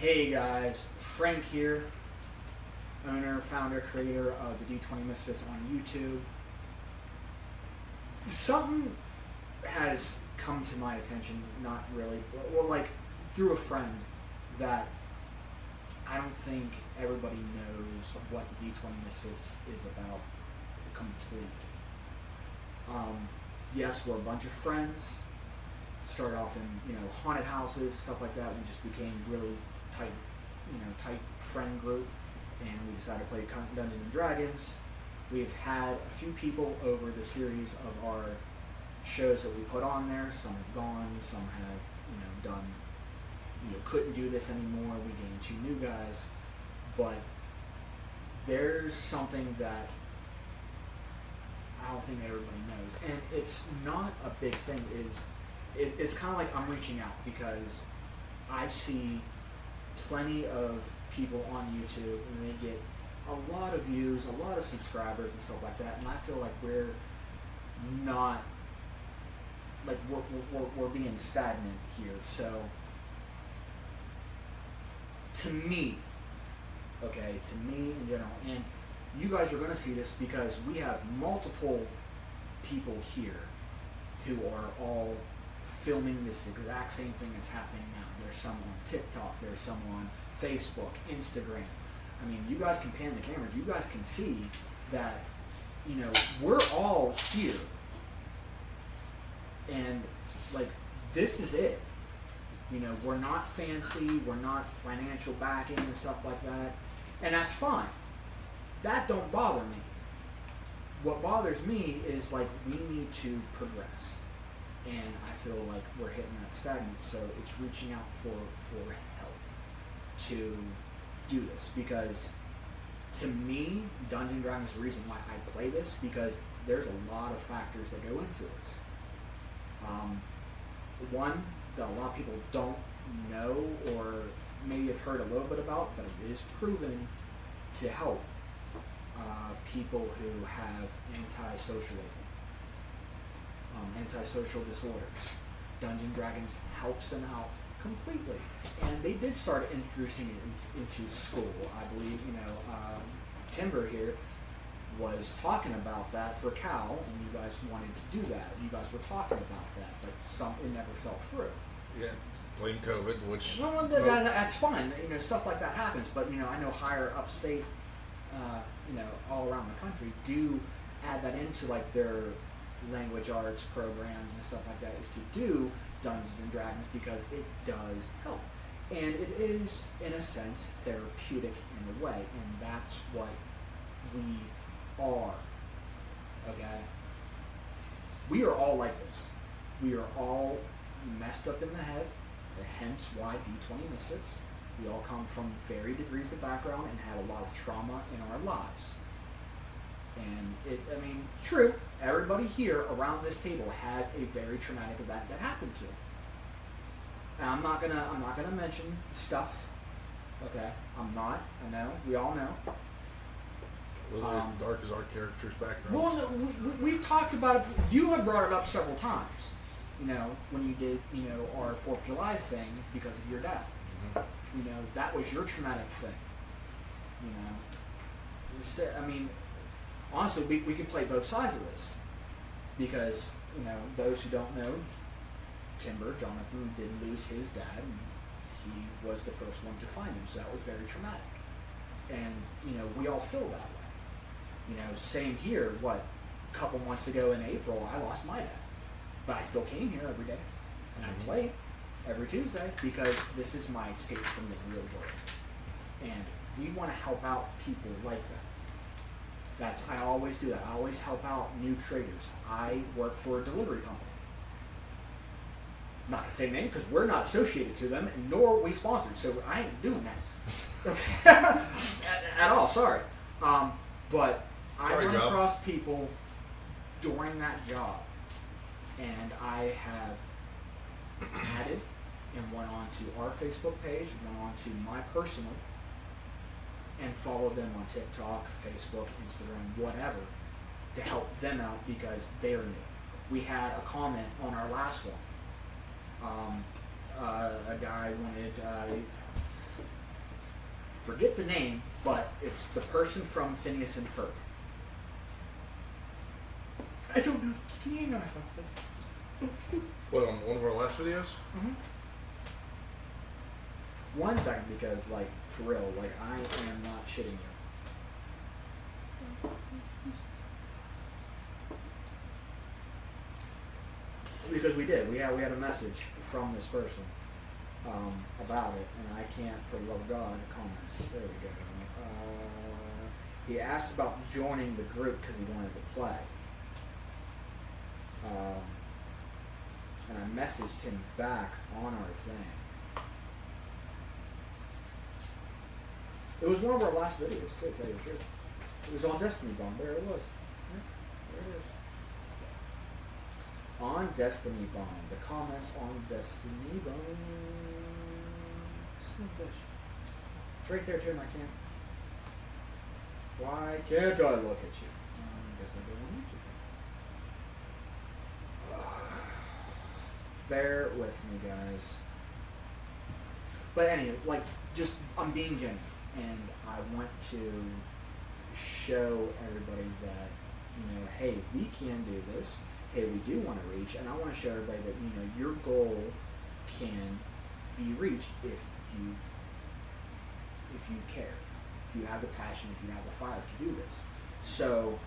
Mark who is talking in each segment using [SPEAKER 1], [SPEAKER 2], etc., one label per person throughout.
[SPEAKER 1] Hey guys, Frank here, owner, founder, creator of the D20Misfits on YouTube. Something has come to my attention, not really, well, like through a friend, that I don't think everybody knows what the D20Misfits is about completely. Yes, we're a bunch of friends. Started off in haunted houses, stuff like that. We just became really tight friend group, and we decided to play Dungeons and Dragons. We've had a few people over the series of our shows that we put on there. Some have gone, some have done couldn't do this anymore. We gained 2 new guys, but there's something that I don't think everybody knows, and it's not a big thing. It's kind of like I'm reaching out because I see plenty of people on YouTube and they get a lot of views, a lot of subscribers and stuff like that, and I feel like we're not, like we're being stagnant here. So to me in general, and you guys are going to see this because we have multiple people here who are all filming this exact same thing that's happening now. There's some on TikTok, there's some on Facebook, Instagram. I mean, you guys can pan the cameras. You guys can see that, we're all here. And, this is it. We're not fancy. We're not financial backing and stuff like that. And that's fine. That don't bother me. What bothers me is, we need to progress. And I feel like we're hitting that stagnant, so it's reaching out for help to do this, because to me, Dungeons & Dragons is the reason why I play this, because there's a lot of factors that go into this. One that a lot of people don't know or maybe have heard a little bit about, but it is proven to help people who have antisocialism. Antisocial disorders. Dungeons & Dragons helps them out completely. And they did start introducing it into school. I believe, Timber here was talking about that for Cal, and you guys wanted to do that. You guys were talking about that, but it never fell through.
[SPEAKER 2] Yeah, blame COVID, which...
[SPEAKER 1] Well, that's fine. Stuff like that happens, but, I know higher upstate, all around the country do add that into, their language arts programs and stuff like that, is to do Dungeons and Dragons because it does help. And it is, in a sense, therapeutic in a way, and that's what we are. Okay? We are all like this. We are all messed up in the head, hence why D20Misfits. We all come from varied degrees of background and had a lot of trauma in our lives. And true, everybody here around this table has a very traumatic event that happened to them. And I'm not gonna mention stuff. Okay, I'm not. I know. We all know.
[SPEAKER 2] Literally as dark as our characters' backgrounds.
[SPEAKER 1] Well, no, we've talked about it. You have brought it up several times. When you did, our 4th of July thing because of your dad. Mm-hmm. That was your traumatic thing. Honestly, we can play both sides of this, because those who don't know, Timber, Jonathan, did lose his dad, and he was the first one to find him, so that was very traumatic. And we all feel that way. Same here. A couple months ago in April, I lost my dad, but I still came here every day, and I played every Tuesday because this is my escape from the real world, and we want to help out people like that. I always do that. I always help out new creators. I work for a delivery company. I'm not going to say name because we're not associated to them, nor are we sponsored, so I ain't doing that. Okay. at all, sorry. But I run across people during that job, and I have added and went on to our Facebook page, went on to my personal, and follow them on TikTok, Facebook, Instagram, whatever, to help them out because they're new. We had a comment on our last one. A guy wanted forget the name, but it's the person from Phineas and Ferb. I don't know. Can you hang on my phone, please?
[SPEAKER 2] What, on one of our last videos?
[SPEAKER 1] Mm-hmm. 1 second, because, like, for real, like, I am not shitting you. Because we did. We had a message from this person about it, and I can't, for the love of God, comments. There we go. He asked about joining the group because he wanted to play. And I messaged him back on our thing. It was one of our last videos, too, to tell you the truth. It was on Destiny Bomb. There it was. Yeah, there it is. On Destiny Bomb. The comments on Destiny Bomb. Son of a bitch. It's right there, too, and I can't. Why can't I look at you? I guess I don't want to. Bear with me, guys. But anyway, like, just, I'm being genuine. And I want to show everybody that, you know, hey, we can do this. Hey, we do want to reach. And I want to show everybody that, you know, your goal can be reached if you care. If you have the passion, if you have the fire to do this. So,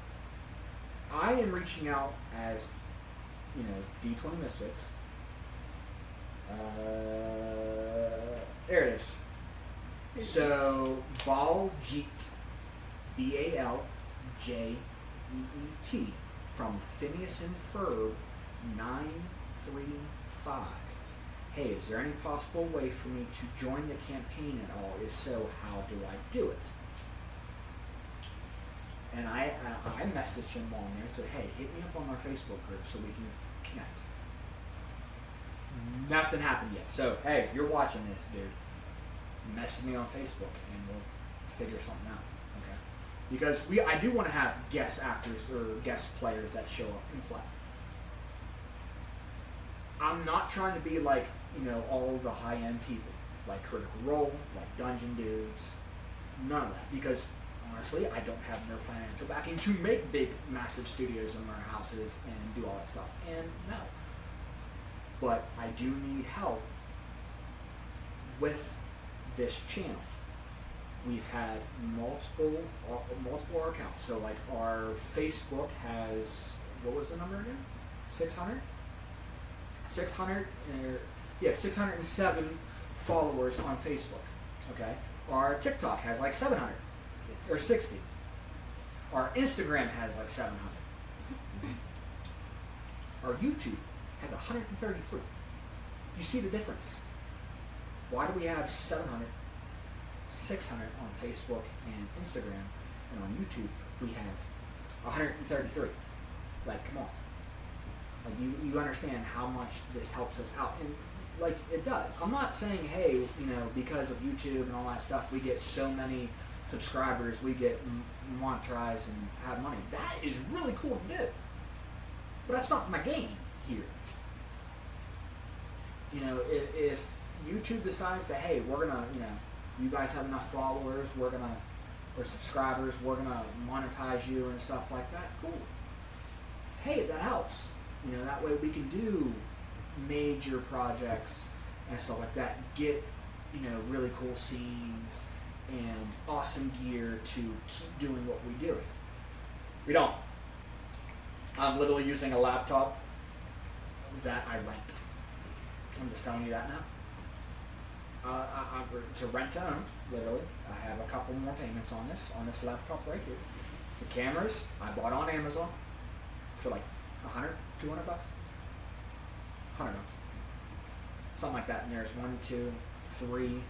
[SPEAKER 1] I am reaching out as, you know, D20Misfits. There it is. So, Baljit, Baljeet, from Phineas and Ferb 935. Hey, is there any possible way for me to join the campaign at all? If so, how do I do it? And I messaged him on there and said, hey, hit me up on our Facebook group so we can connect. Nothing happened yet. So, hey, if you're watching this, dude, message me on Facebook and we'll figure something out. Okay? Because I do want to have guest actors or guest players that show up and play. I'm not trying to be like, you know, all the high-end people, like Critical Role, like Dungeon Dudes, none of that. Because honestly, I don't have no financial backing to make big, massive studios in our houses and do all that stuff. And no. But I do need help with this channel. We've had multiple accounts. So like our Facebook has, what was the number again? 600? 607 followers on Facebook. Okay. Our TikTok has like 700 or 60. Our Instagram has like 700. Our YouTube has 133. You see the difference? Why do we have 700, 600 on Facebook and Instagram, and on YouTube we have 133? Like, come on. Like, you understand how much this helps us out, and like it does. I'm not saying, hey, you know, because of YouTube and all that stuff, we get so many subscribers, we get monetized and have money. That is really cool to do, but that's not my game here. You know, if YouTube decides that, hey, we're gonna, you know, you guys have enough followers, or subscribers, we're gonna monetize you and stuff like that, cool. Hey, that helps. You know, that way we can do major projects and stuff like that, get, you know, really cool scenes and awesome gear to keep doing what we do. We don't. I'm literally using a laptop that I rent. I'm just telling you that now. To rent to own, literally. I have a couple more payments on this laptop right here. The cameras I bought on Amazon for like $100, $200, $100, something like that. And there's 1, 2, 3.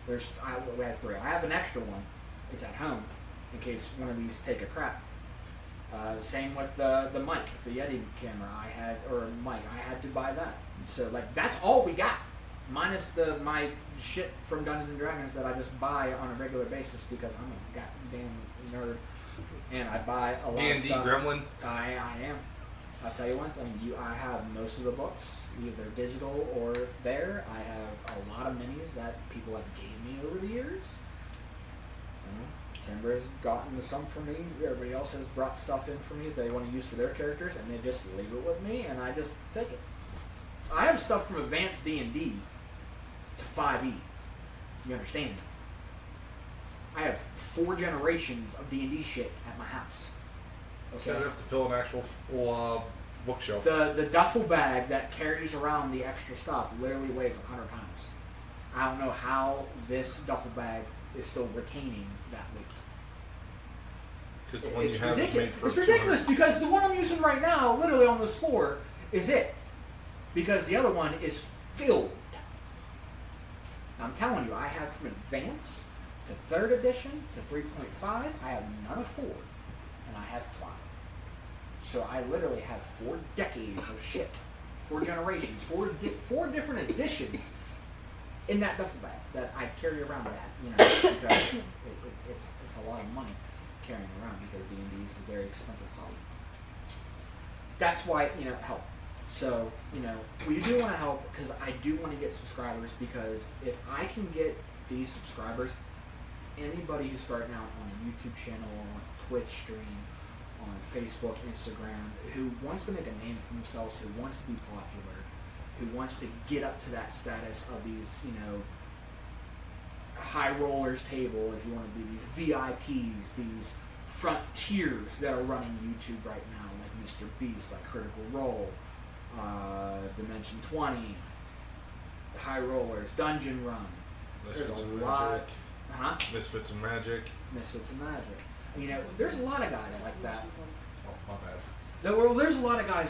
[SPEAKER 1] We had 3. I have an extra one. It's at home in case one of these take a crap. Same with the mic, the Yeti camera. I had to buy that. So like that's all we got, minus my shit from Dungeons and Dragons that I just buy on a regular basis because I'm a goddamn nerd and I buy a lot of
[SPEAKER 2] D&D
[SPEAKER 1] stuff.
[SPEAKER 2] Gremlin.
[SPEAKER 1] I am. I'll tell you one thing. I have most of the books, either digital or there. I have a lot of minis that people have gave me over the years. Timber has gotten some for me. Everybody else has brought stuff in for me that they want to use for their characters, and they just leave it with me, and I just take it. I have stuff from Advanced D&D to 5e. You understand? I have 4 generations of D&D shit at my house.
[SPEAKER 2] It's gonna have to fill an actual bookshelf.
[SPEAKER 1] The duffel bag that carries around the extra stuff literally weighs 100 pounds. I don't know how this duffel bag is still retaining that weight.
[SPEAKER 2] Because the one you have is made for
[SPEAKER 1] It's ridiculous because the one I'm using right now, literally on this floor, is it. Because the other one is filled. I'm telling you, I have from Advance to 3rd edition to 3.5. I have none of 4, and I have 5. So I literally have 4 decades of shit, 4 generations, 4 different editions in that duffel bag that I carry around because it's a lot of money carrying around because D&D is a very expensive hobby. That's why help. So we do want to help because I do want to get subscribers, because if I can get these subscribers, anybody who's starting out on a YouTube channel, on a Twitch stream, on Facebook, Instagram, who wants to make a name for themselves, who wants to be popular, who wants to get up to that status of these, high rollers table, if you want to do these VIPs, these frontiers that are running YouTube right now, like Mr. Beast, like Critical Role, Dimension 20, High Rollers, Dungeon Run.
[SPEAKER 2] Misfits
[SPEAKER 1] There's a
[SPEAKER 2] and
[SPEAKER 1] lot.
[SPEAKER 2] Magic.
[SPEAKER 1] Huh?
[SPEAKER 2] Misfits and Magic.
[SPEAKER 1] Misfits and Magic. There's a lot of guys like that.
[SPEAKER 2] Oh, my bad.
[SPEAKER 1] There's a lot of guys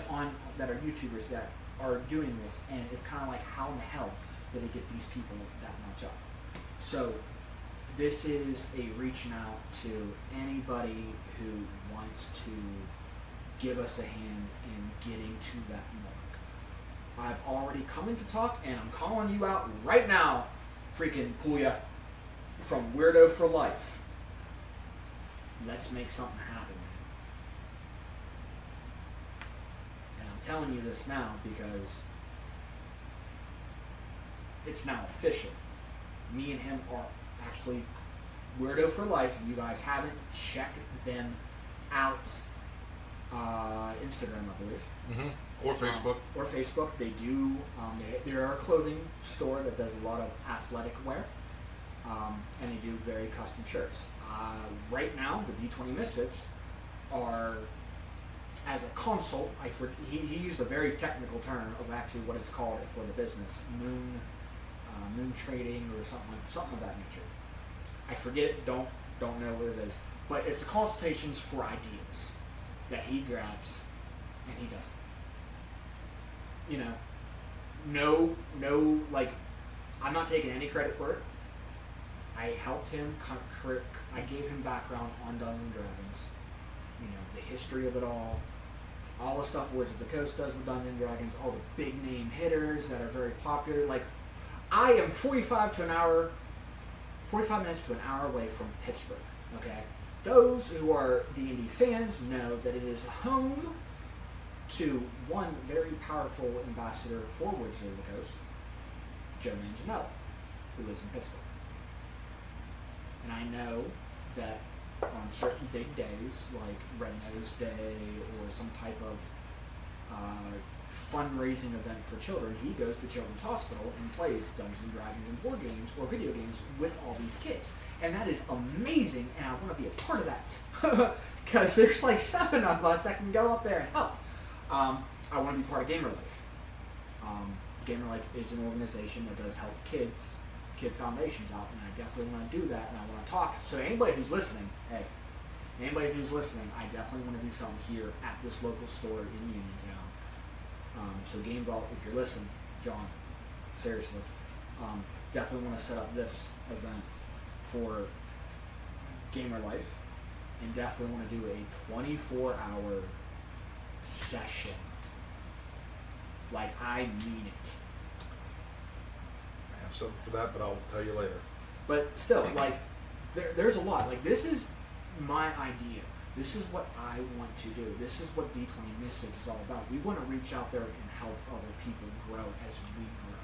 [SPEAKER 1] that are YouTubers that are doing this, and it's kind of like, how in the hell did they get these people that much up? So this is a reaching out to anybody who wants to give us a hand in getting to that mark. I've already come into talk, and I'm calling you out right now, freaking Puya, from Weirdo for Life. Let's make something happen, man. And I'm telling you this now because it's now official. Me and him are actually Weirdo for Life. You guys haven't checked them out. Instagram, I believe.
[SPEAKER 2] Mm-hmm. Or Facebook.
[SPEAKER 1] Or Facebook. They do. They're a clothing store that does a lot of athletic wear. And they do very custom shirts. Right now, the D20Misfits are, as a consult, he used a very technical term of actually what it's called for the business, moon trading or something of that nature. I forget it, don't know what it is, but it's the consultations for ideas that he grabs and he does. I'm not taking any credit for it. I helped him. I gave him background on Dungeons and Dragons. The history of it all the stuff Wizards of the Coast does with Dungeons and Dragons, all the big name hitters that are very popular. Like, I am 45 minutes to an hour away from Pittsburgh. Okay, those who are D&D fans know that it is home to one very powerful ambassador for Wizards of the Coast, Joe Manganiello, who lives in Pittsburgh. And I know that on certain big days, like Red Nose Day or some type of fundraising event for children, he goes to Children's Hospital and plays Dungeons & Dragons and board games or video games with all these kids. And that is amazing, and I want to be a part of that. Because there's like 7 of us that can go up there and help. I want to be part of Gamer Life. Gamer Life is an organization that does help kid foundations out, and I definitely want to do that, and I want to talk. So anybody who's listening, I definitely want to do something here at this local store in Uniontown. So Game Vault, if you're listening, John, seriously, definitely want to set up this event for Gamer Life, and definitely want to do a 24-hour session. Like, I mean it.
[SPEAKER 2] I have something for that, but I'll tell you later.
[SPEAKER 1] But still, like, there's a lot. Like, this is my idea. This is what I want to do. This is what D20Misfits is all about. We want to reach out there and help other people grow as we grow.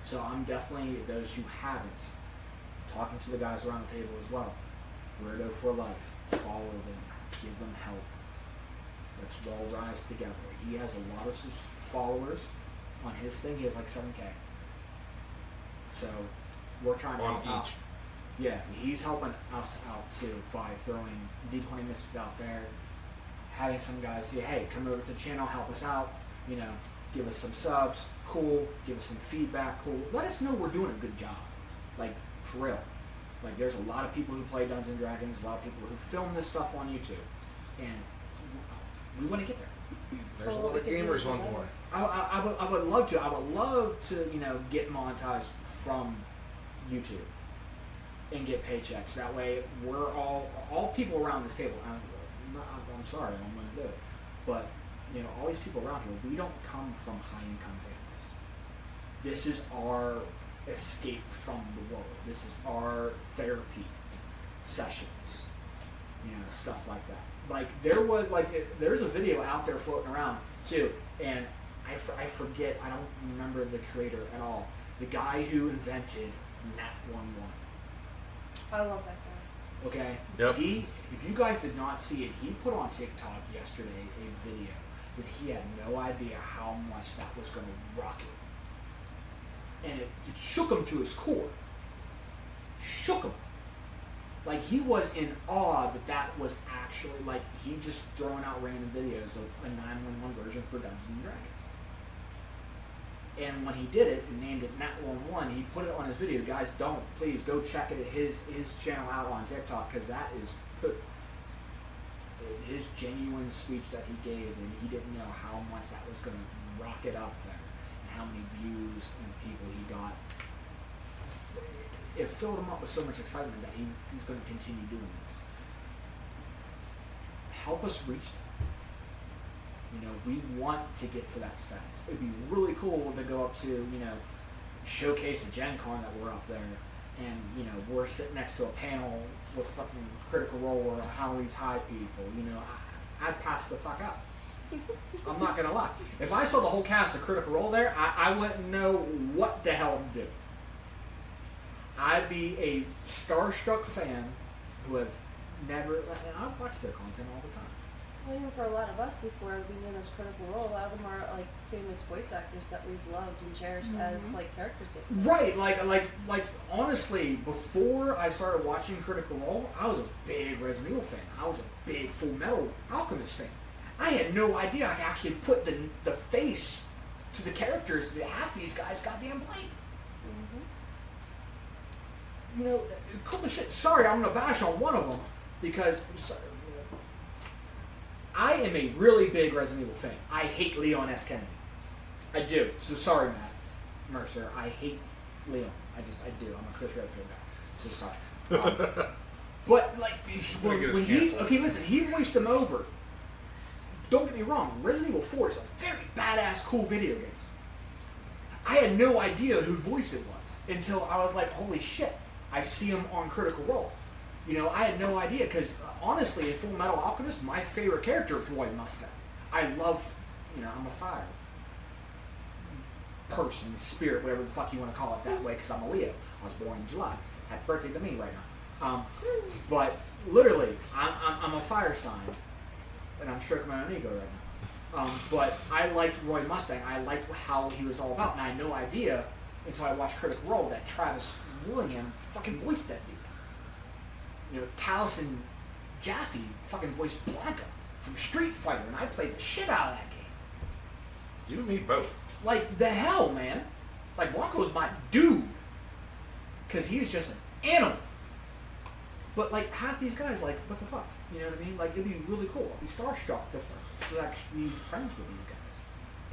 [SPEAKER 1] So I'm definitely, those who haven't, talking to the guys around the table as well. Weirdo for life. Follow them. Give them help. Let's all rise together. He has a lot of followers on his thing. He has like 7K. So we're trying to help out. Yeah, he's helping us out too by throwing D20Misfits out there, having some guys say, hey, come over to the channel, help us out, you know, give us some subs, cool, give us some feedback, cool. Let us know we're doing a good job, like, for real. Like, there's a lot of people who play Dungeons and Dragons, a lot of people who film this stuff on YouTube, and we want to get there.
[SPEAKER 2] There's a lot of gamers on board.
[SPEAKER 1] I would love to. I would love to, you know, get monetized from YouTube and get paychecks. That way, we're all people around this table. I'm sorry, I don't want to do it, but you know, all these people around here, we don't come from high-income families. This is our escape from the world. This is our therapy sessions. You know, stuff like that. Like there's a video out there floating around too, and I forget. I don't remember the creator at all. The guy who invented Nat 11.
[SPEAKER 3] I love that guy.
[SPEAKER 1] Okay.
[SPEAKER 2] Yep.
[SPEAKER 1] If you guys did not see it, he put on TikTok yesterday a video that he had no idea how much that was going to rocket, and it shook him to his core. Shook him. Like, he was in awe that was actually, like, he just throwing out random videos of a 911 version for Dungeons and Dragons. And when he did it and named it Nat 11, he put it on his video. Guys, please go check his channel out on TikTok, because that is his genuine speech that he gave, and he didn't know how much that was going to rocket up there, and how many views and people he got. It filled him up with so much excitement that he's going to continue doing this. Help us reach that. You know, we want to get to that status. It'd be really cool to go up to, you know, showcase a Gen Con that we're up there, and, you know, we're sitting next to a panel with fucking Critical Role or Halloween's High people. You know, I'd pass the fuck out. I'm not going to lie. If I saw the whole cast of Critical Role there, I wouldn't know what the hell to do. I'd be a starstruck fan who have never, and I watch their content all the time.
[SPEAKER 3] Well, even for a lot of us, before we knew as Critical Role, a lot of them are like famous voice actors that we've loved and cherished as like characters.
[SPEAKER 1] Right, like honestly, before I started watching Critical Role, I was a big Resident Evil fan. I was a big Full Metal Alchemist fan. I had no idea I could actually put the face to the characters that half these guys goddamn played. You know, cool as shit. Sorry, I'm gonna bash on one of them because I am a really big Resident Evil fan. I hate Leon S. Kennedy. I do. So sorry, Matt Mercer. I hate Leon. I do. I'm a Chris Redfield guy. So sorry. But like when he voiced him over. Don't get me wrong. Resident Evil 4 is a very badass, cool video game. I had no idea who voice it was until I was like, holy shit. I see him on Critical Role. You know, I had no idea, because honestly, in Full Metal Alchemist, my favorite character is Roy Mustang. I love, you know, I'm a fire person, spirit, whatever the fuck you want to call it that way, because I'm a Leo. I was born in July. Happy birthday to me right now. But literally, I'm a fire sign, and I'm stroking my own ego right now. But I liked Roy Mustang. I liked how he was all about, and I had no idea until I watched Critical Role that Travis Willingham fucking voiced that dude. You know, Taliesin Jaffe fucking voiced Blanca from Street Fighter, and I played the shit out of that game.
[SPEAKER 2] You and me both.
[SPEAKER 1] Like, the hell, man. Like, Blanca was my dude. Because he was just an animal. But, like, half these guys, like, what the fuck? You know what I mean? Like, it'd be really cool. I'd be starstruck to actually be friends with you guys.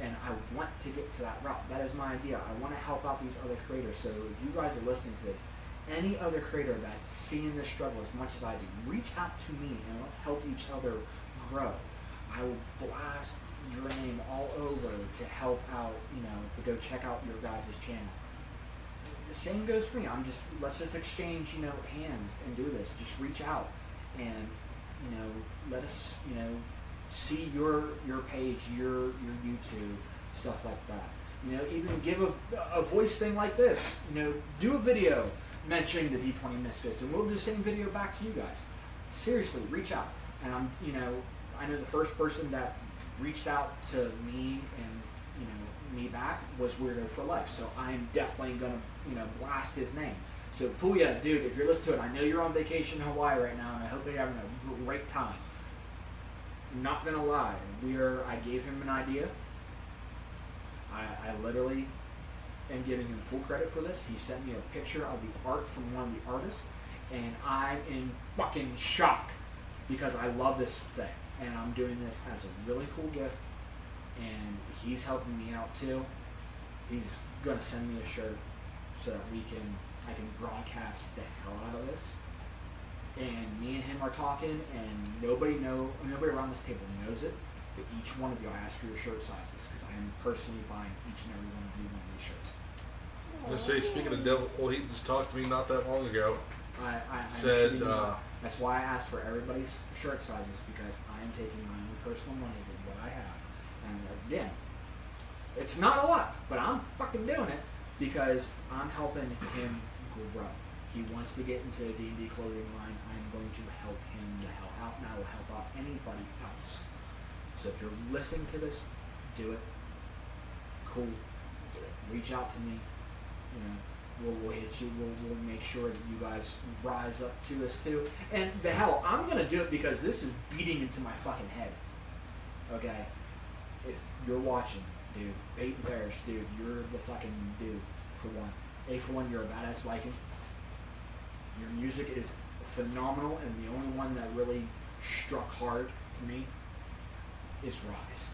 [SPEAKER 1] And I want to get to that route. That is my idea. I want to help out these other creators. So if you guys are listening to this, any other creator that's seeing this struggle as much as I do, reach out to me and let's help each other grow. I will blast your name all over to help out, you know, to go check out your guys' channel. The same goes for me. Let's just exchange, you know, hands and do this. Just reach out and let us, see your page, your YouTube, stuff like that. Even give a voice thing like this. Do a video mentioning the D20Misfits, and we'll do the same video back to you guys. Seriously, reach out. And I know the first person that reached out to me and, me back was Weirdo for Life. So I'm definitely going to, blast his name. So Puya, dude, if you're listening to it, I know you're on vacation in Hawaii right now, and I hope you're having a great time. Not going to lie, I gave him an idea. I literally am giving him full credit for this. He sent me a picture of the art from one of the artists, and I'm in fucking shock because I love this thing, and I'm doing this as a really cool gift, and he's helping me out too. He's gonna send me a shirt so that I can broadcast the hell out of this. And me and him are talking, and nobody around this table knows it. But each one of you, I asked for your shirt sizes because I am personally buying each and every one of you one of these shirts.
[SPEAKER 2] I'm gonna say, speaking of devil, well, he just talked to me not that long ago.
[SPEAKER 1] I
[SPEAKER 2] said
[SPEAKER 1] that's why I asked for everybody's shirt sizes, because I am taking my own personal money with what I have. And again, it's not a lot, but I'm fucking doing it because I'm helping him grow. He wants to get into the D&D clothing line. I'm going to help him the hell out, and I will help out anybody else. So if you're listening to this, do it. Cool. Do it. Reach out to me. We'll hit you. We'll make sure that you guys rise up to us too. And the hell, I'm gonna do it because this is beating into my fucking head. Okay? If you're watching, dude, Bait and Perish, dude, you're the fucking dude, for one. For one, you're a badass Viking. Your music is phenomenal, and the only one that really struck hard to me is Rise.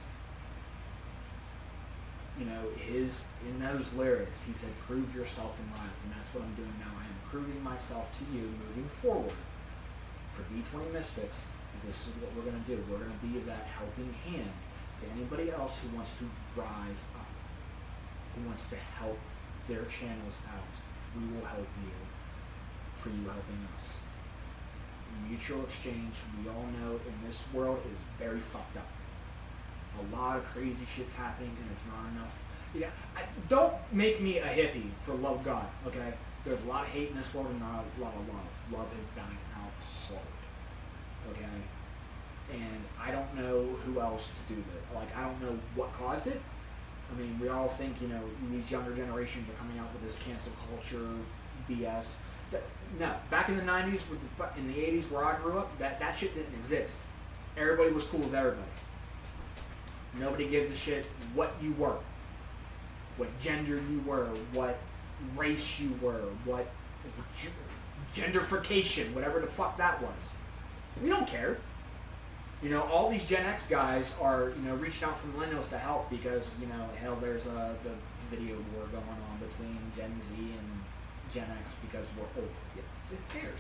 [SPEAKER 1] In those lyrics, he said, prove yourself in Rise, and that's what I'm doing now. I am proving myself to you moving forward for D20Misfits, and this is what we're going to do. We're going to be that helping hand to anybody else who wants to rise up, who wants to help their channels out. We will help you for you helping us. Mutual exchange, we all know in this world, is very fucked up. A lot of crazy shit's happening, and it's not enough. Don't make me a hippie, for love of God, okay? There's a lot of hate in this world and not a lot of love. Love is dying out hard, okay? And I don't know who else to do that. I don't know what caused it. I mean, we all think, these younger generations are coming out with this cancel culture BS. No, back in the 90s, in the 80s where I grew up, that shit didn't exist. Everybody was cool with everybody. Nobody gave a shit what you were, what gender you were, what race you were, what genderification, whatever the fuck that was. We don't care. All these Gen X guys are, reaching out for millennials to help because, hell, there's the video war going on between Gen Z and Gen X because we're old. Yeah, who cares?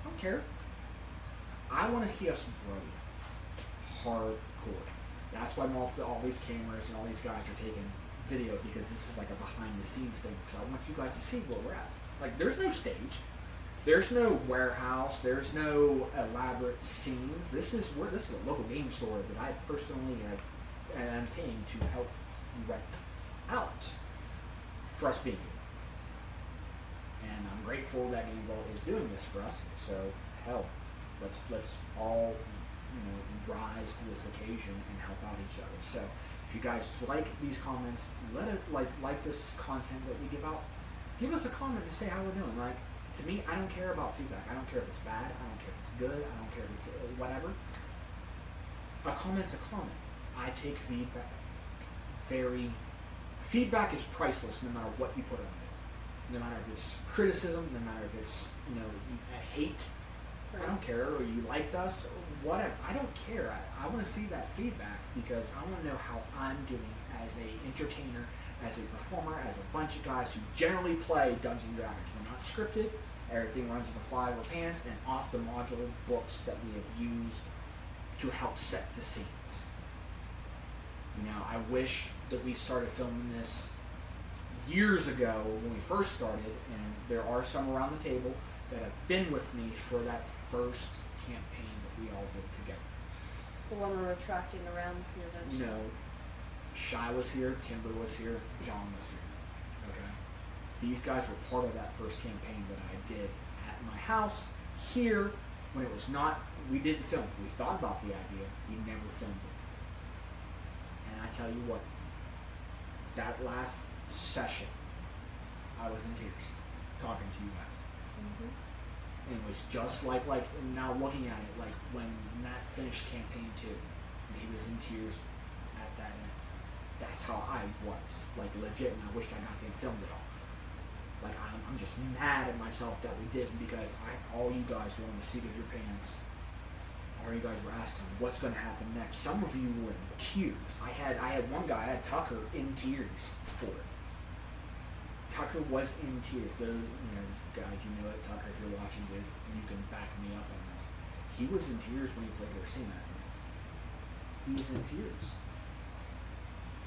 [SPEAKER 1] I don't care. I want to see us grow hardcore. That's why all these cameras and all these guys are taking video, because this is like a behind-the-scenes thing. Because I want you guys to see where we're at. There's no stage. There's no warehouse. There's no elaborate scenes. This is a local game store that I personally am paying to help rent out for us being here. And I'm grateful that Game Vault is doing this for us. So hell, let's all rise to this occasion and help out each other. So if you guys like these comments, let it like this content that we give out. Give us a comment to say how we're doing. To me, I don't care about feedback. I don't care if it's bad. I don't care if it's good. I don't care if it's whatever. A comment's a comment. I take feedback feedback is priceless no matter what you put on it. No matter if it's criticism, no matter if it's, hate. I don't care, or you liked us, or whatever. I don't care. I want to see that feedback because I want to know how I'm doing as an entertainer, as a performer, as a bunch of guys who generally play Dungeons & Dragons. We're not scripted. Everything runs in the fly of our pants and off the modular books that we have used to help set the scenes. I wish that we started filming this years ago when we first started, and there are some around the table that have been with me for that first campaign that we all did together.
[SPEAKER 3] The one we're retracting around to eventually.
[SPEAKER 1] You know, Shy was here, Timber was here, John was here. Okay, these guys were part of that first campaign that I did at my house here when it was not. We didn't film. We thought about the idea. We never filmed it. And I tell you what, that last session, I was in tears talking to you guys.
[SPEAKER 3] Mm-hmm.
[SPEAKER 1] And it was just like now looking at it, like when Matt finished campaign 2, and he was in tears at that end. That's how I was, like legit, and I wished I got there and filmed it all. Like I'm just mad at myself that we didn't, because all you guys were on the seat of your pants. All you guys were asking, what's going to happen next? Some of you were in tears. I had one guy, I had Tucker in tears for it. Tucker was in tears. Guys, you know it, Tucker, if you're watching, dude, and you can back me up on this. He was in tears when he played Racine at the end. He was in tears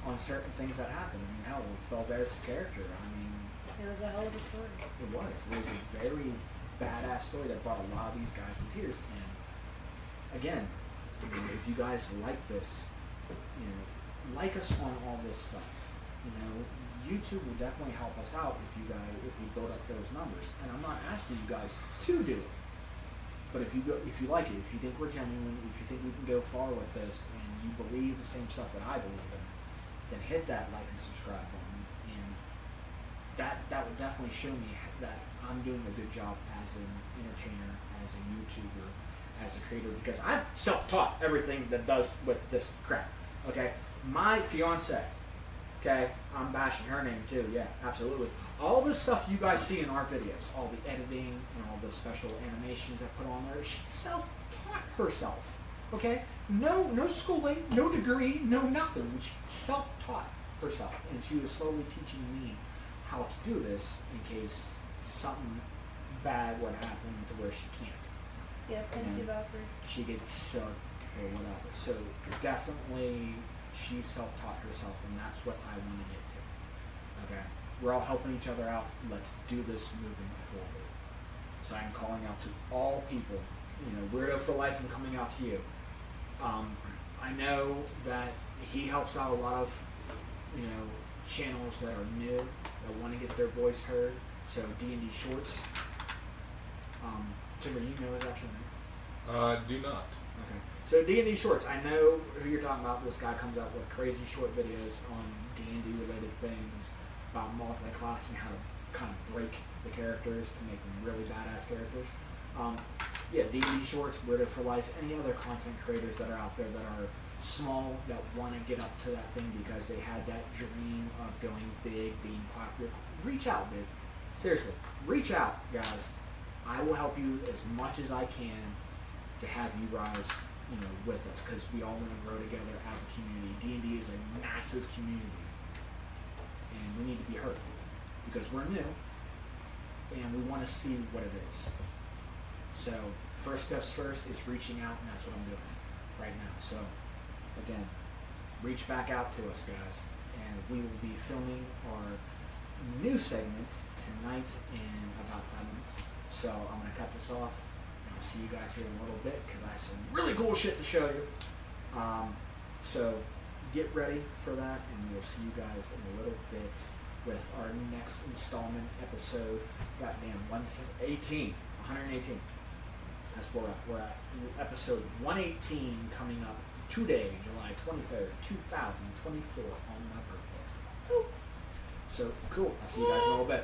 [SPEAKER 1] on certain things that happened. I mean, hell, with Belveric's character, I mean,
[SPEAKER 3] It was a hell of a story.
[SPEAKER 1] it was a very badass story that brought a lot of these guys to tears. And again, if you guys like this, like us on all this stuff. YouTube will definitely help us out if we build up those numbers. And I'm not asking you guys to do it, but if you like it, if you think we're genuine, if you think we can go far with this, and you believe the same stuff that I believe in, then hit that like and subscribe button, and that will definitely show me that I'm doing a good job as an entertainer, as a YouTuber, as a creator, because I'm self-taught everything that does with this crap. Okay, my fiance. Okay, I'm bashing her name too. Yeah, absolutely. All the stuff you guys see in our videos, all the editing and all the special animations I put on there, she self-taught herself. Okay, no schooling, no degree, no nothing. She self-taught herself, and she was slowly teaching me how to do this in case something bad would happen to where she can't.
[SPEAKER 3] Yes, thank you, Valkyrie.
[SPEAKER 1] She gets sick or whatever. So definitely, she self-taught herself, and that's what I want to get to. Okay, we're all helping each other out. Let's do this moving forward. So I'm calling out to all people. Weirdo for Life. I'm coming out to you. I know that he helps out a lot of channels that are new that want to get their voice heard. So D&D Shorts. Timber, you know his actual name?
[SPEAKER 2] Do not.
[SPEAKER 1] Okay. So D&D Shorts, I know who you're talking about. This guy comes out with crazy short videos on D&D related things, about multi-classing, how to kind of break the characters to make them really badass characters. D&D Shorts, Weirdo for Life, any other content creators that are out there that are small, that want to get up to that thing because they had that dream of going big, being popular. Reach out, dude. Seriously, reach out, guys. I will help you as much as I can to have you rise, with us, because we all want to grow together as a community. D&D is a massive community, and we need to be heard because we're new, and we want to see what it is. So first steps first is reaching out, and that's what I'm doing right now. So again, reach back out to us, guys, and we will be filming our new segment tonight in about 5 minutes. So I'm going to cut this off. I'll see you guys here in a little bit because I have some really cool shit to show you. So get ready for that, and we'll see you guys in a little bit with our next installment episode. Goddamn, 118. That's where we're at. Episode 118 coming up today, July 23rd, 2024, on my birthday. So cool. I'll see you guys in a little bit.